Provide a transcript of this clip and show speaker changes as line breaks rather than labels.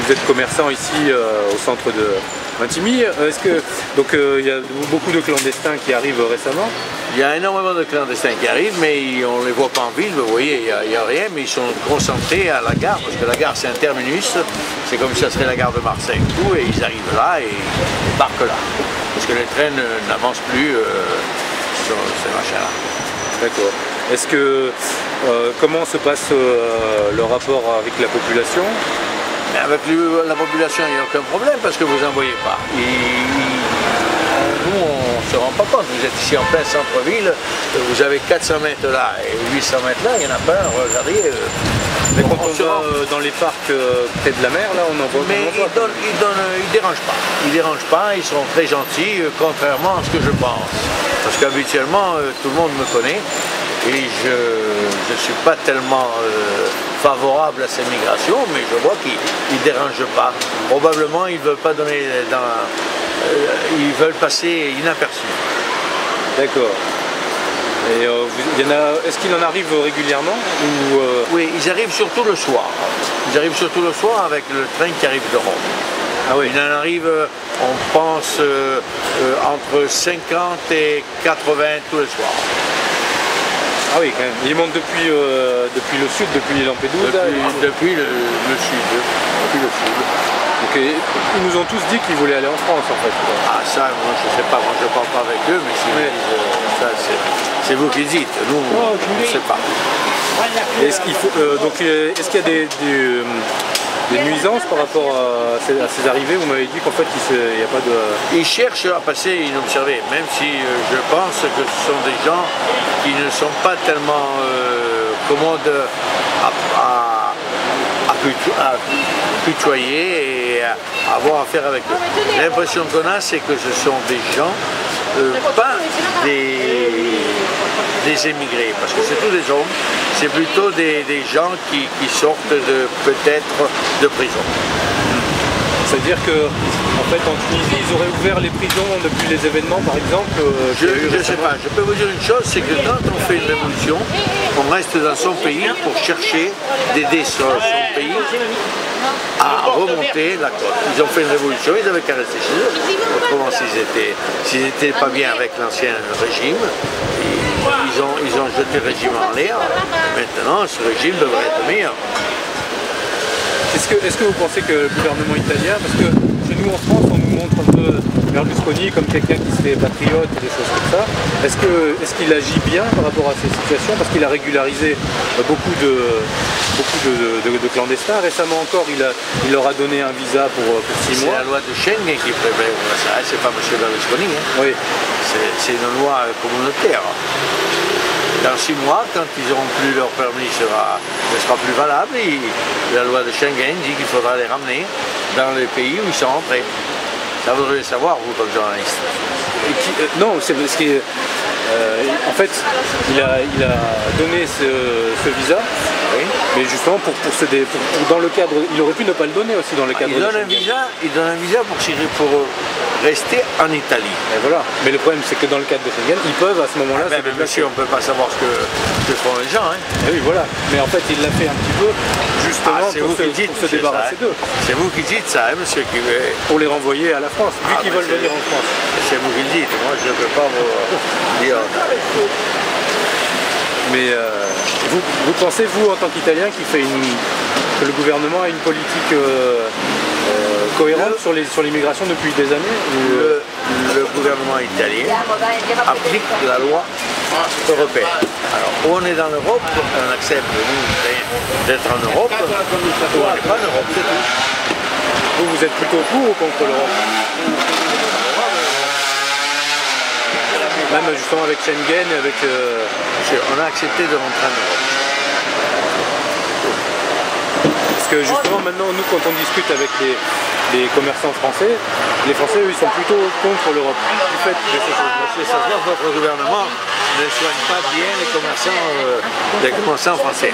vous êtes commerçant ici au centre de Vintimille. Est-ce que donc il y a beaucoup de clandestins qui arrivent récemment?
Il y a énormément de clandestins qui arrivent, mais on ne les voit pas en ville. Vous voyez, il n'y a rien, mais ils sont concentrés à la gare, parce que la gare c'est un terminus, c'est comme si ça serait la gare de Marseille, tout, et ils arrivent là et ils parquent là, parce que les trains n'avancent plus sur ces machins-là.
D'accord. Est-ce que comment se passe le rapport avec la population?
Avec la population, il n'y a aucun problème parce que vous n'en voyez pas. Nous, on ne se rend pas compte. Vous êtes ici en plein centre-ville, vous avez 400 mètres là et 800 mètres là, il n'y en a pas un, regardez.
Mais quand on va dans les parcs près de la mer, là, on en voit.
Mais ils ne dérangent pas. Ils ne dérangent pas, ils sont très gentils, contrairement à ce que je pense. Parce qu'habituellement, tout le monde me connaît. Et je ne suis pas tellement favorable à ces migrations, mais je vois qu'ils ne dérangent pas. Probablement, ils ne veulent pas donner ils veulent passer inaperçus.
D'accord. Et est-ce qu'il en arrive régulièrement ou
Oui, ils arrivent surtout le soir. Ils arrivent surtout le soir avec le train qui arrive de Rome.
Ah oui.
Il en arrive, on pense, entre 50 et 80 tous les soirs.
Ah oui, quand même. Ils montent depuis le sud, depuis Lampedusa.
Depuis le sud. Depuis le sud.
Donc, ils nous ont tous dit qu'ils voulaient aller en France en fait.
Ah ça, moi je ne sais pas, moi je ne parle pas avec eux, mais si
ouais.
Ça c'est vous qui dites, nous on ne sait pas.
Est-ce qu'il y a des nuisances par rapport à ces arrivées? Vous m'avez dit qu'en fait il n'y a pas de...
Ils cherchent à passer inobservés, même si je pense que ce sont des gens qui ne sont pas tellement commodes à tutoyer et à avoir affaire avec eux. L'impression qu'on a, c'est que ce sont des gens, pas des émigrés, parce que c'est tous des hommes, c'est plutôt des gens qui sortent peut-être de prison.
C'est-à-dire qu'en fait en Tunisie, ils auraient ouvert les prisons depuis les événements par exemple
Je ne sais pas, je peux vous dire une chose, c'est que quand on fait une révolution, on reste dans son pays pour chercher d'aider son pays à remonter la côte. Ils ont fait une révolution, ils avaient qu'à rester chez eux. Autrement, s'ils n'étaient pas bien avec l'ancien régime, ils ont jeté le régime en l'air. Maintenant, ce régime devrait être meilleur.
Est-ce que vous pensez que le gouvernement italien, parce que chez nous en France on nous montre un peu Berlusconi comme quelqu'un qui serait patriote et des choses comme ça, est-ce qu'il agit bien par rapport à ces situations? Parce qu'il a régularisé beaucoup de clandestins. Récemment encore il leur a donné un visa pour 6 mois.
C'est la loi de Schengen qui prévoit ça, c'est pas M. Berlusconi. Hein.
Oui.
C'est une loi communautaire. Dans 6 mois, quand ils n'auront plus leur permis, ne sera plus valable. La loi de Schengen dit qu'il faudra les ramener dans les pays où ils sont entrés. Ça vous devez le savoir, vous, comme journaliste.
Non, c'est parce que en fait, il a donné ce visa, oui. Mais justement pour dans le cadre, il aurait pu ne pas le donner aussi dans le cadre.
Il donne un visa pour rester en Italie.
Et voilà. Mais le problème, c'est que dans le cadre de Schengen, ils peuvent à ce moment-là.
Mais monsieur, on ne peut pas savoir ce que font les gens. Hein.
Et oui, voilà. Mais en fait, il l'a fait un petit peu justement pour se débarrasser d'eux.
C'est vous qui dites ça, hein, monsieur.
Pour les renvoyer à la France, vu qu'ils veulent venir en France.
C'est vous qui le dites. Moi, je ne peux pas vous dire.
Mais vous pensez, vous, en tant qu'Italien, que le gouvernement a une politique cohérente sur l'immigration depuis des années?
Le gouvernement italien applique la loi européenne. Alors, où on est dans l'Europe, on accepte, nous, d'être en Europe, ou on n'est pas en Europe, c'est tout.
Vous êtes plutôt pour ou contre l'Europe? Même justement avec Schengen, avec...
On a accepté de rentrer en Europe.
Parce que justement maintenant, nous quand on discute avec les commerçants français, les Français eux, ils sont plutôt contre l'Europe. Du fait de ces choses.
Monsieur Sassner, votre gouvernement ne soigne pas bien les commerçants français.